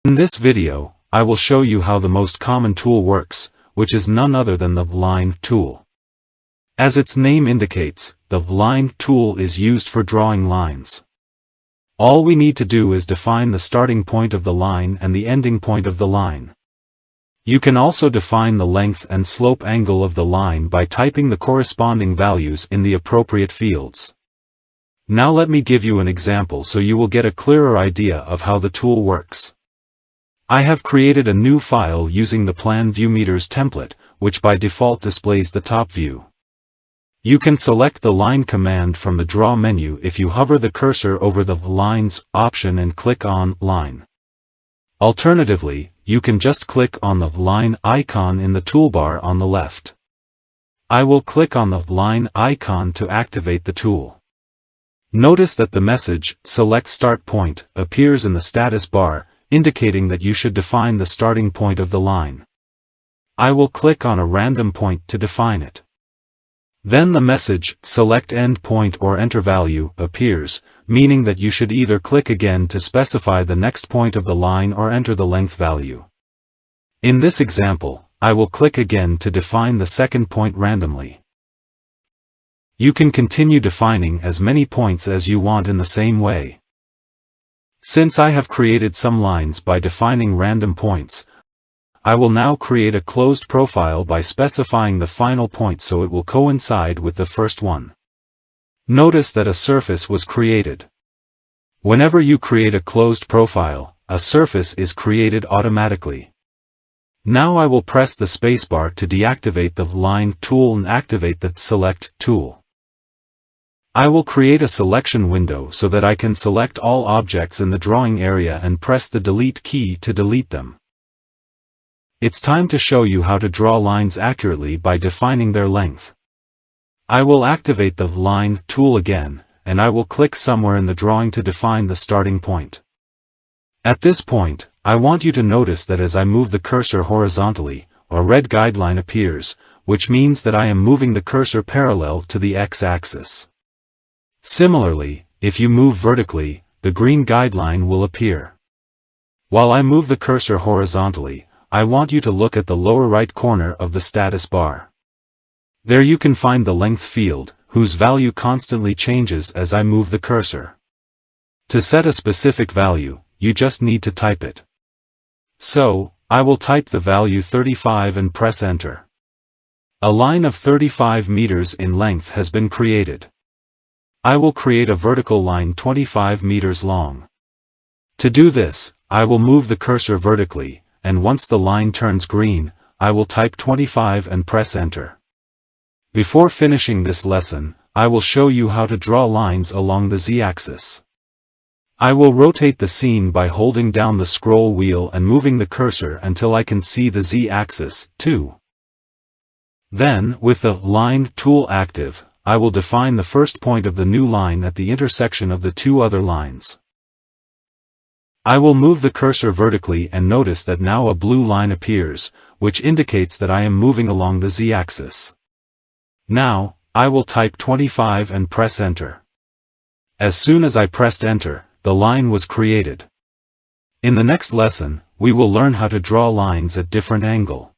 In this video, I will show you how the most common tool works, which is none other than the line tool. As its name indicates, the line tool is used for drawing lines. All we need to do is define the starting point of the line and the ending point of the line. You can also define the length and slope angle of the line by typing the corresponding values in the appropriate fields. Now let me give you an example so you will get a clearer idea of how the tool works. I have created a new file using the Plan View Meters template, which by default displays the top view. You can select the line command from the Draw menu if you hover the cursor over the Lines option and click on Line. Alternatively, you can just click on the line icon in the toolbar on the left. I will click on the line icon to activate the tool. Notice that the message, Select Start Point, appears in the status bar, indicating that you should define the starting point of the line. I will click on a random point to define it. Then the message, Select Endpoint or Enter Value, appears, meaning that you should either click again to specify the next point of the line or enter the length value. In this example, I will click again to define the second point randomly. You can continue defining as many points as you want in the same way. Since I have created some lines by defining random points, I will now create a closed profile by specifying the final point so it will coincide with the first one. Notice that a surface was created. Whenever you create a closed profile, a surface is created automatically. Now I will press the spacebar to deactivate the Line tool and activate the Select tool. I will create a selection window so that I can select all objects in the drawing area and press the Delete key to delete them. It's time to show you how to draw lines accurately by defining their length. I will activate the Line tool again, and I will click somewhere in the drawing to define the starting point. At this point, I want you to notice that as I move the cursor horizontally, a red guideline appears, which means that I am moving the cursor parallel to the x-axis. Similarly, if you move vertically, the green guideline will appear. While I move the cursor horizontally, I want you to look at the lower right corner of the status bar. There you can find the length field, whose value constantly changes as I move the cursor. To set a specific value, you just need to type it. So, I will type the value 35 and press Enter. A line of 35 meters in length has been created. I will create a vertical line 25 meters long. To do this, I will move the cursor vertically, and once the line turns green, I will type 25 and press Enter. Before finishing this lesson, I will show you how to draw lines along the z-axis. I will rotate the scene by holding down the scroll wheel and moving the cursor until I can see the z-axis, too. Then, with the Line tool active, I will define the first point of the new line at the intersection of the two other lines. I will move the cursor vertically and notice that now a blue line appears, which indicates that I am moving along the z-axis. Now, I will type 25 and press Enter. As soon as I pressed Enter, the line was created. In the next lesson, we will learn how to draw lines at different angles.